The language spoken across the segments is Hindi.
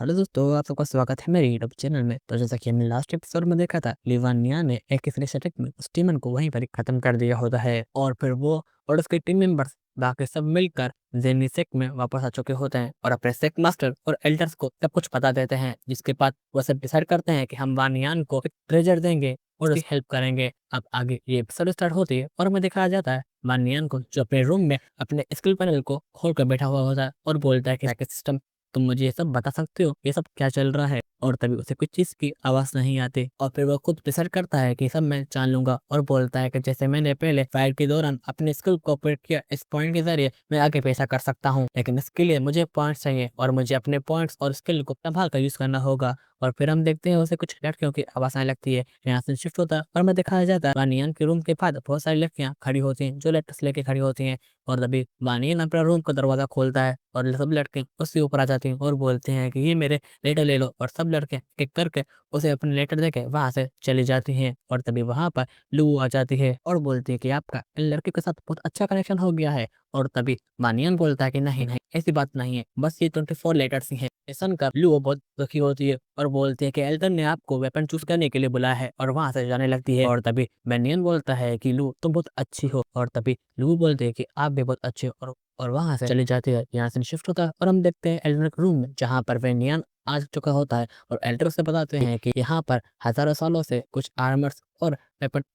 हेलो दोस्तों, आप सबका स्वागत है मेरे यूट्यूब चैनल में। तो जैसा कि हमने लास्ट एपिसोड में देखा था, लिवानिया ने एक फिनिश अटैक में उस टीमन को वहीं पर ही खत्म कर दिया होता है और फिर वो और उसके टीम मेंबर्स बाकी सब मिलकर जेनिसेक में वापस आ चुके होते हैं और अपने सेक मास्टर और एल्डर्स को सब कुछ बता देते हैं, जिसके बाद वो सब डिसाइड करते हैं कि हम वानियान को एक ट्रेजर देंगे और उसकी हेल्प करेंगे। अब आगे ये एपिसोड स्टार्ट होती है और हमें दिखाया जाता है वानियान को, जो अपने रूम में अपने स्किल पैनल को खोल कर बैठा हुआ होता है और बोलता है कि सिस्टम, तुम मुझे ये सब बता सकते हो ये सब क्या चल रहा है। और तभी उसे कुछ चीज की आवाज नहीं आती और फिर वो खुद डिसाइड करता है कि सब मैं जान लूंगा और बोलता है कि जैसे मैंने पहले फाइट के दौरान अपने स्किल को ऑपरेट किया, इस पॉइंट के जरिए मैं आगे पैसा कर सकता हूँ, लेकिन इसके लिए मुझे पॉइंट्स चाहिए और मुझे अपने पॉइंट्स और स्किल को संभाल कर यूज करना होगा। और फिर हम देखते हैं उसे कुछ लड़कियों की आवाज आने लगती है। यहाँ से शिफ्ट होता है और हमें दिखाया जाता है वानियन के रूम के पास बहुत सारी लड़कियां खड़ी होती हैं जो लेटर्स लेके खड़ी होती हैं। और तभी वानियन अपना रूम का दरवाजा खोलता है और सब लड़के उसके ऊपर आ जाती हैं और बोलते हैं कि ये मेरे लेटर ले लो। और सब लड़के एक करके उसे अपने लेटर देके वहां से चली जाती हैं। और तभी वहां पर लू आ जाती है और बोलती है कि आपका इन लड़के के साथ बहुत अच्छा कनेक्शन हो गया है। और तभी वानियन बोलता है कि नहीं नहीं, ऐसी बात नहीं है, बस ये 24 लेटर्स ही हैं। ये सुनकर लू बहुत दुखी होती है और बोलती है कि एल्टन ने आपको वेपन चूज करने के लिए बुलाया है और वहां से जाने लगती है। और तभी बेनियन बोलता है कि लू तुम बहुत अच्छी हो। और तभी लू बोलते है कि आप भी बहुत अच्छे हो और वहां से चली जाती है। यहाँ से शिफ्ट होता है और हम देखते हैं एल्डर के रूम में, जहाँ पर वेनियन आ चुका होता है और एल्डर से बताते हैं कि यहाँ पर हजारों सालों से कुछ आर्मर्स और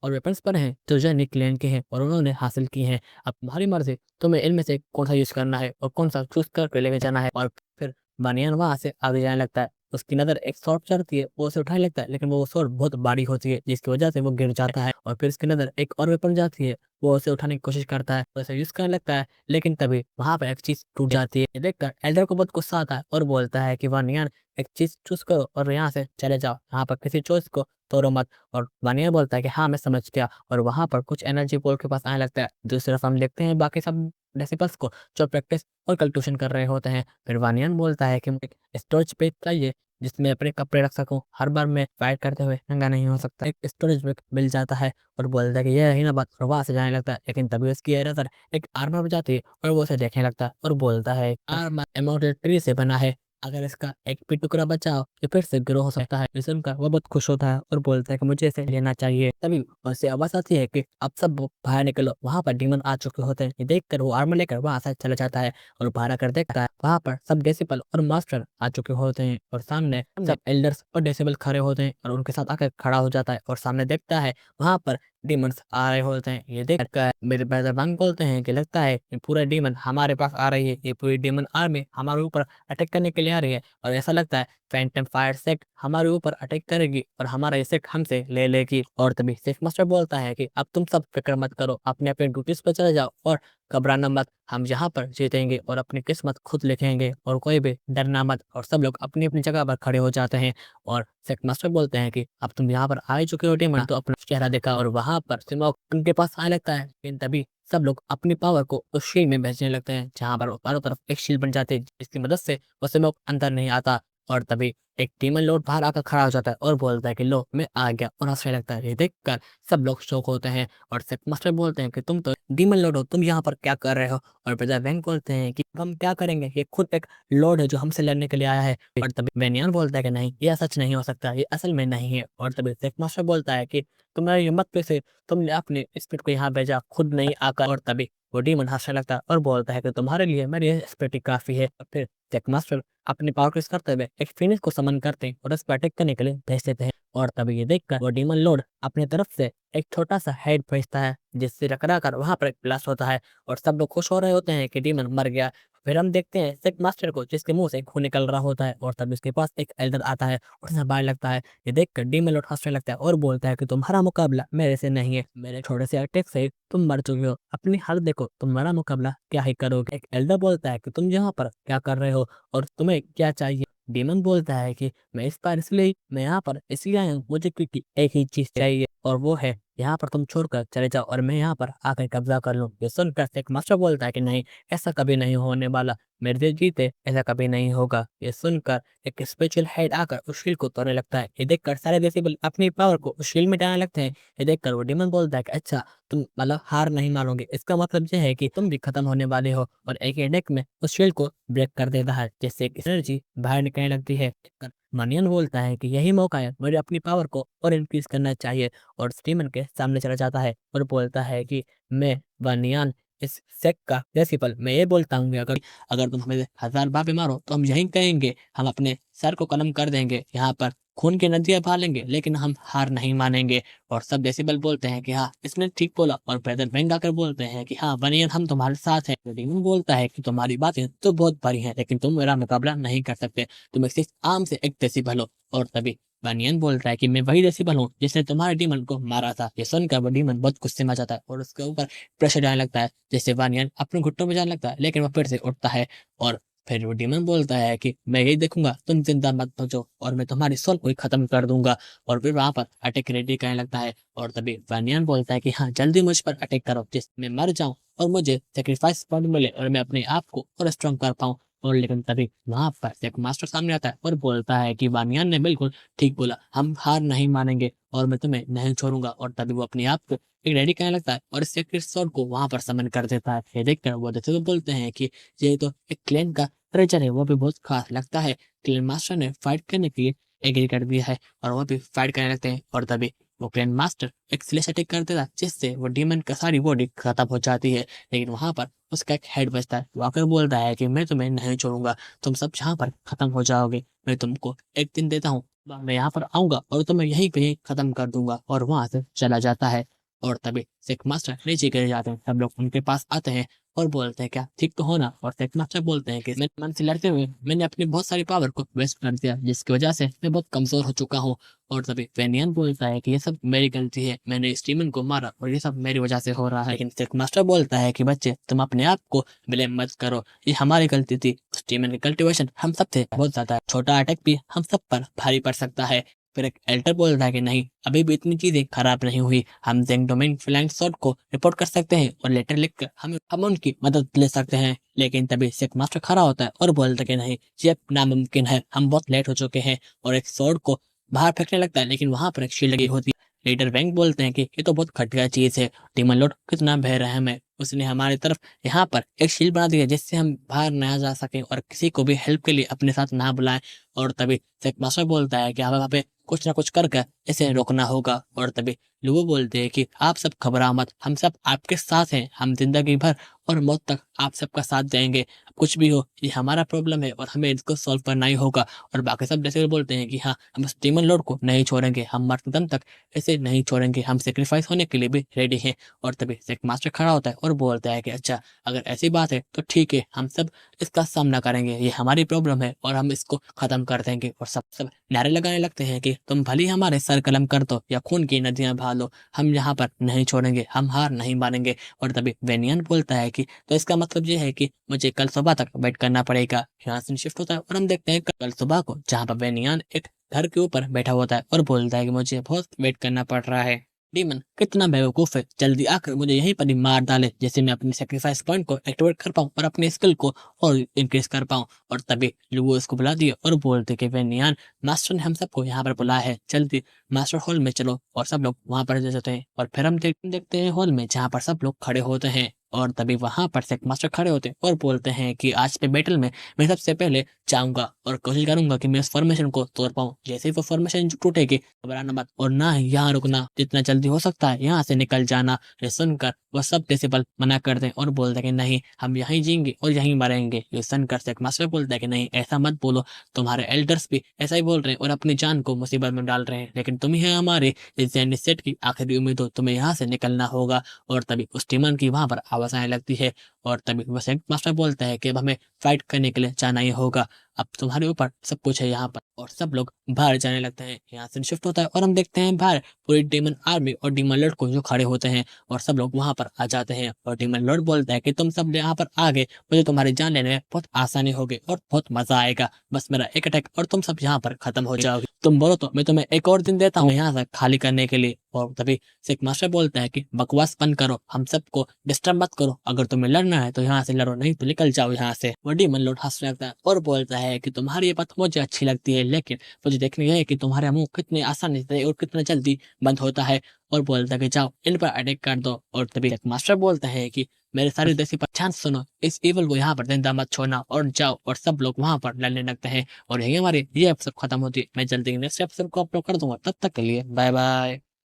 वेपन्स पर हैं जो जेनिक क्लैन के हैं और उन्होंने हासिल की हैं। अब तुम्हारी मर्जी, तुम्हें इनमें से कौन सा यूज करना है और कौन सा चूज करके लेके जाना है। और फिर बानियान वहां से आगे जाने लगता है। उसकी नजर एक शॉर्ट चढ़ती है, वो उसे उठाने लगता है, लेकिन वो शॉर्ट बहुत बड़ी होती है जिसकी वजह से वो गिर जाता है। और फिर उसकी नजर एक और वेपन जाती है, वो उसे उठाने की कोशिश करता है, उसे यूज करने लगता है, लेकिन तभी वहां पर एक चीज टूट जाती है। ये देखकर एल्डर को बहुत गुस्सा आता है और बोलता है कि वानियान एक चीज चूज करो और यहाँ से चले जाओ, यहाँ पर किसी चॉइस को तोड़ो मत। और वानियान बोलता है कि हाँ मैं समझ गया और वहां पर कुछ एनर्जी पोल के पास आने लगता है। दूसरी तरफ हम देखते हैं बाकी सब डिसिपल्स को जो प्रैक्टिस और कल ट्यूशन कर रहे होते हैं। फिर वानियन बोलता है कि मुझे एक स्टोरेज स्पेस चाहिए जिसमें अपने कपड़े रख सकूं, हर बार मैं फाइट करते हुए नंगा नहीं हो सकता। एक स्टोरेज बैग मिल जाता है और बोलता है कि ये रही ना बात, और वहां से जाने लगता है। लेकिन तभी उसकी नजर एक आर्मर पर जाती है और वो उसे देखने लगता है और बोलता है आर्मर एमोटेड ट्री से बना है, अगर इसका एक भी टुकड़ा बचाओ तो फिर से ग्रो हो सकता है। इस सुनकर वो बहुत खुश होता है और बोलता है कि मुझे इसे लेना चाहिए। तभी उससे आवाज आती है कि अब सब बाहर निकलो, वहां पर डीमन आ चुके होते हैं। ये देखकर वो आर्मर लेकर वहां से चला जाता है और बाहर आकर देखता है वहां पर सब डेसिबल और मास्टर आ चुके होते हैं और सामने सब एल्डर्स और डेसिबल खड़े होते हैं और उनके साथ आकर खड़ा हो जाता है और सामने देखता है वहां पर डीमंस आ रहे होते हैं। ये देखकर मेरे ब्रदर बंग बोलते हैं कि लगता है ये पूरा डीमन हमारे पास आ रही है, ये पूरी डीमन आर्मी हमारे ऊपर अटैक करने के लिए आ रही है और ऐसा लगता है फैंटम फायर सेक्ट हमारे ऊपर अटैक करेगी और हमारा ये सेक्ट हमसे ले लेगी। और तभी सेफ मास्टर बोलता है कि अब तुम सब फिक्र मत करो, अपने अपने ड्यूटीज पर चले जाओ और घबराना मत, हम यहाँ पर जीतेंगे और अपनी किस्मत खुद लिखेंगे और कोई भी डरना मत। और सब लोग अपनी अपनी जगह पर खड़े हो जाते हैं और सेक्ट मास्टर बोलते हैं कि अब तुम यहाँ पर आ ही चुके हो डीमन, तो अपना चेहरा देखा। और वहां पर सिमोक उनके पास आने लगता है, लेकिन तभी सब लोग अपनी पावर को उस शील्ड में भेजने लगते हैं, जहां पर चारों तरफ एक शील्ड बन जाती है जिसकी मदद से वो सिमोक अंदर नहीं आता। और तभी एक डीमन लॉर्ड बाहर आकर खड़ा हो जाता है और बोलता है कि लो मैं आ गया, और हंसने लगता है। ये देखकर सब लोग शौक होते हैं और सेफ मास्टर बोलते हैं कि तुम तो डीमन लॉर्ड हो, तुम यहाँ पर क्या कर रहे हो। और ब्रदर वैंग बोलते हैं कि हम क्या करेंगे, ये खुद एक लॉर्ड है जो हमसे लड़ने के लिए आया है। और तभी वेनियन बोलता है कि नहीं, यह सच नहीं हो सकता, ये असल में नहीं है। और तभी सेफ मास्टर बोलता है कि तुम्हारी हिम्मत पे से तुमने अपने स्पिरिट को यहाँ भेजा, खुद नहीं आकर। और तभी वो डीमन हंसने लगता है और बोलता है कि तुम्हारे लिए मेरी स्पिरिट ही काफी है। और फिर सेफ मास्टर अपनी पावर को यूज करते हुए एक फिनिश को समन करते हैं और उस पर अटैक करने के लिए भेज देते हैं। और तभी ये देखकर वो डीमन लॉर्ड अपनी तरफ से एक छोटा सा हेड भेजता है जिससे टकरा कर वहां पर एक ब्लास्ट होता है और सब लोग खुश हो रहे होते हैं कि डीमन मर गया। फिर हम देखते हैं सेक मास्टर को जिसके मुंह से खून निकल रहा होता है और तब उसके पास एक एल्डर आता है और उसे बाहर लगता है। ये देखकर डीमन लॉर्ड हंसने लगता है और बोलता है कि तुम्हारा मुकाबला मेरे से नहीं है, मेरे छोटे से अटैक से तुम मर चुके हो, अपनी हालत देखो, तुम्हारा मुकाबला क्या ही करोगे। एक एल्डर बोलता है कि तुम यहाँ पर क्या कर रहे हो और तुम्हें क्या चाहिए। डीमन बोलता है कि मैं इस बार इसलिए मैं यहाँ पर इसलिए आया हूँ, मुझे क्योंकि एक ही चीज चाहिए और वो है यहाँ पर तुम छोड़कर चले जाओ और मैं यहाँ पर आकर कब्जा कर लूँ। ये सुनकर सेक मास्टर बोलता है कि नहीं, ऐसा कभी नहीं होने वाला, मेरे जो जीते ऐसा कभी नहीं होगा। ये सुनकर एक स्पेशल हेड आकर उस शील्ड को तोड़ने लगता है। ये देखकर सारे डिसेबल अपनी पावर को उस शील्ड में डालने लगते हैं। ये देखकर वो डीमन बोलता है कि अच्छा, तुम मतलब हार नहीं मानोगे, इसका मतलब ये है कि तुम भी खत्म होने वाले हो। और एक अटैक में उस शील्ड को ब्रेक कर देता है, जिससे एक एनर्जी बाहर निकलने लगती है। मानियन बोलता है कि यही मौका है, मुझे अपनी पावर को और इंक्रीज करना चाहिए। और स्टीमन के सामने चला जाता है और बोलता है कि मैं वानियान इस सेक का प्रिंसिपल, मैं ये बोलता हूँ कि अगर अगर तुम हमें 1000 बार भी मारो तो हम यही कहेंगे, हम अपने सर को कलम कर देंगे, यहाँ पर खून की नदियां बहा लेंगे, लेकिन हम हार नहीं मानेंगे। और सब डेसिबल बोलते हैं कि हाँ, इसने ठीक बोला। और ब्रदर वेंग आकर बोलते हैं कि हाँ बनियन, हम तुम्हारे साथ हैं। डीमन बोलता है कि तुम्हारी बातें तो बहुत भारी हैं, लेकिन तुम मेरा मुकाबला नहीं कर सकते, तुम एक सिर्फ आम से एक डेसिबल हो। और तभी बनियन बोलता है कि मैं वही डेसिबल हूँ जिसने तुम्हारे डीमन को मारा था। ये सुनकर वो डीमन बहुत गुस्से में आ जाता है और उसके ऊपर प्रेशर डालने लगता है, जैसे वानियन अपने घुटनों में जाने लगता है, लेकिन वो फिर से उठता है। और फिर वो डीमन बोलता है कि मैं यही देखूंगा, तुम जिंदा मत बचो और मैं तुम्हारी सोल को ही खत्म कर दूंगा। और फिर वहां पर अटैक रेडी करने लगता है। और तभी वानियन बोलता है कि हाँ, जल्दी मुझ पर अटैक करो, जिसमें मर जाऊं और मुझे सेक्रीफाइस पॉइंट मिले और मैं अपने आप को और स्ट्रॉन्ग कर पाऊं। और लेकिन तभी वहां पर एक मास्टर सामने आता है और बोलता है कि वानियन ने बिल्कुल ठीक बोला, हम हार नहीं मानेंगे और मैं तुम्हें नहीं छोड़ूंगा। और तभी वो अपने आप को एक रेडी करने लगता है और सेक्रेट स्वॉर्ड को वहां पर समन कर देता है। ये देखकर वो देखते तो बोलते हैं कि ये तो एक क्लैन का ट्रेजर है, वो भी बहुत खास लगता है। क्लैन मास्टर ने फाइट करने के लिए एग्री कर दिया है और वो भी फाइट करने लगते हैं। और तभी वो क्लैन मास्टर एक स्लेश अटैक कर देता है, जिससे वो डीमन का सारी बॉडी खत्म हो जाती है। लेकिन वहां पर उसका एक हेड बचता है। वो आकर बोलता है कि मैं तुम्हें नहीं छोड़ूंगा, तुम सब यहाँ पर खत्म हो जाओगे, मैं तुमको एक दिन देता हूँ, मैं यहाँ पर आऊंगा और तुम्हें यहीं पे ही खत्म कर दूंगा। और वहां से चला जाता है। और तभी सिख मास्टर नीचे गिर जाते हैं। सब लोग उनके पास आते हैं और बोलते हैं क्या ठीक तो हो ना। और सिख मास्टर बोलते हैं कि मेरे मन से लड़ते हुए मैंने अपनी बहुत सारी पावर को वेस्ट कर दिया, जिसकी वजह से मैं बहुत कमजोर हो चुका हूँ। और तभी वेनियन बोलता है कि ये सब मेरी गलती है, मैंने स्टीमन को मारा और ये सब मेरी वजह से हो रहा है। लेकिन सिख मास्टर बोलता है कि बच्चे, तुम अपने आप को ब्लेम मत करो, ये हमारी गलती थी। स्टीमन की कल्टीवेशन हम सब थे बहुत ज्यादा है, छोटा अटैक भी हम सब पर भारी पड़ सकता है। फिर एक एल्टर बोल रहा है कि नहीं, अभी भी इतनी चीजें खराब नहीं हुई, हम जेंग डोमेन फ्लैंक शॉट को रिपोर्ट कर सकते हैं और लेटर लिखकर हम उनकी मदद ले सकते हैं। लेकिन तभी सिख मास्टर खड़ा होता है और बोलता है कि नहीं, ये नामुमकिन है, हम बहुत लेट हो चुके हैं। और एक स्वॉर्ड को बाहर फेंकने लगता है, लेकिन वहां पर एक शील्ड लगी होती है। लीडर वैंग बोलते हैं कि ये तो बहुत घटिया चीज है, डीमन लॉर्ड कितना बेरहम है, उसने हमारी तरफ यहाँ पर एक शील्ड बना दिया जिससे हम बाहर ना जा सके और किसी को भी हेल्प के लिए अपने साथ ना बुलाएं। और तभी सेक मास्टर बोलता है कि हमें वहाँ पे कुछ ना कुछ करके इसे रोकना होगा। और तभी लुओ बोलते हैं कि आप सब घबराओ मत, हम सब आपके साथ हैं, हम जिंदगी भर और मौत तक आप सबका साथ देंगे, कुछ भी हो ये हमारा प्रॉब्लम है और हमें इसको सॉल्व करना ही होगा। और बाकी सब जैसे बोलते हैं कि हाँ, हम उस डीमन लॉर्ड को नहीं छोड़ेंगे, हम मरते दम तक ऐसे नहीं छोड़ेंगे, हम सेक्रीफाइस होने के लिए भी रेडी हैं। और तभी सेक मास्टर खड़ा होता है और बोलता है कि अच्छा, अगर ऐसी बात है तो ठीक है, हम सब इसका सामना करेंगे, ये हमारी प्रॉब्लम है और हम इसको खत्म कर देंगे। और सब सब नारे लगाने लगते हैं कि तुम भली हमारे सर कलम कर दो या खून की नदियां बहा लो, हम यहाँ पर नहीं छोड़ेंगे, हम हार नहीं मानेंगे। और तभी वेनियन बोलता है कि तो इसका मतलब ये है कि मुझे कल सुबह तक वेट करना पड़ेगा। यहाँ से शिफ्ट होता है और हम देखते हैं कल सुबह को, जहाँ पर वेनियन एक घर के ऊपर बैठा होता है और बोलता है कि मुझे बहुत वेट करना पड़ रहा है। डीमन कितना बेवकूफ है, जल्दी आकर मुझे यहीं पर ही मार डाले, जैसे मैं अपने सेक्रीफाइस पॉइंट को एक्टिवेट कर पाऊं और अपने स्किल को और इंक्रीज कर पाऊं। और तभी लुओ इसको बुला दिया और बोलते कि वेनियान, मास्टर ने हम सबको यहाँ पर बुलाया है, जल्दी मास्टर हॉल में चलो। और सब लोग वहां पर जाते हैं और फिर हम देखते हैं हॉल में जहाँ पर सब लोग खड़े होते हैं। और तभी वहां पर सेक मास्टर खड़े होते हैं और बोलते हैं कि आज के बैटल में मैं सबसे पहले जाऊंगा और कोशिश करूंगा कि मैं उस फॉर्मेशन को तोड़ पाऊं। जैसे ही वो फॉर्मेशन टूटेगी, घबराना मत और ना ही यहाँ रुकना, जितना जल्दी हो सकता है यहाँ से निकल जाना। ये सुनकर वह सब डिसेबल मना कर दें और बोलते कि नहीं, हम यहीं जिएंगे और यहीं मरेंगे। ये सुनकर सेक मास्टर बोलता है कि नहीं, ऐसा मत बोलो, तुम्हारे एल्डर्स भी ऐसा ही बोल रहे हैं और अपनी जान को मुसीबत में डाल रहे हैं, लेकिन तुम ही है हमारे इस सेट की आखिरी उम्मीद हो, तुम्हें यहाँ से निकलना होगा। और तभी उस टीमन की वहां पर आवाज आने लगती है और तभी वह सेक मास्टर बोलता है कि अब हमें फाइट करने के लिए जाना ही होगा। अब तुम्हारे ऊपर सब कुछ है यहाँ पर। और सब लोग बाहर जाने लगते हैं। यहाँ से शिफ्ट होता है और हम देखते हैं बाहर पूरी डीमन आर्मी और डीमन लॉर्ड को जो खड़े होते हैं और सब लोग वहां पर आ जाते हैं। और डीमन लॉर्ड बोलता है कि तुम सब यहाँ पर आ गए, मुझे तुम्हारी जान लेने में बहुत आसानी होगी और बहुत मजा आएगा। बस मेरा एक अटैक और तुम सब यहाँ पर खत्म हो जाओगे। तुम बोलो तो मैं तुम्हें एक और दिन देता हूँ यहाँ से खाली करने के लिए। और तभी सिख मास्टर बोलता है कि बकवास बंद करो, हम सबको डिस्टर्ब मत करो। अगर तुम्हें लड़ना है तो यहाँ से लड़ो, नहीं तो निकल जाओ यहाँ से। वो डीमन लॉर्ड हंसने लगता है और बोलता है कि तुम्हारी ये बात मुझे अच्छी लगती है, लेकिन मुझे देखनी है कि तुम्हारा मुंह कितनी आसानी से और कितना जल्दी बंद होता है। और बोलता है कि जाओ इन पर अटैक कर दो। और तभी सिख मास्टर बोलता है कि मेरे सारे देसी पर ध्यान सुनो, इस इवल को यहाँ पर जिंदा मत छोड़ना और जाओ। और सब लोग वहां पर लड़ने लगते हैं। और यही हमारी ये एपिसोड खत्म होती है। मैं जल्दी नेक्स्ट एपिसोड को अपलोड कर दूंगा, तब तक के लिए बाय बाय।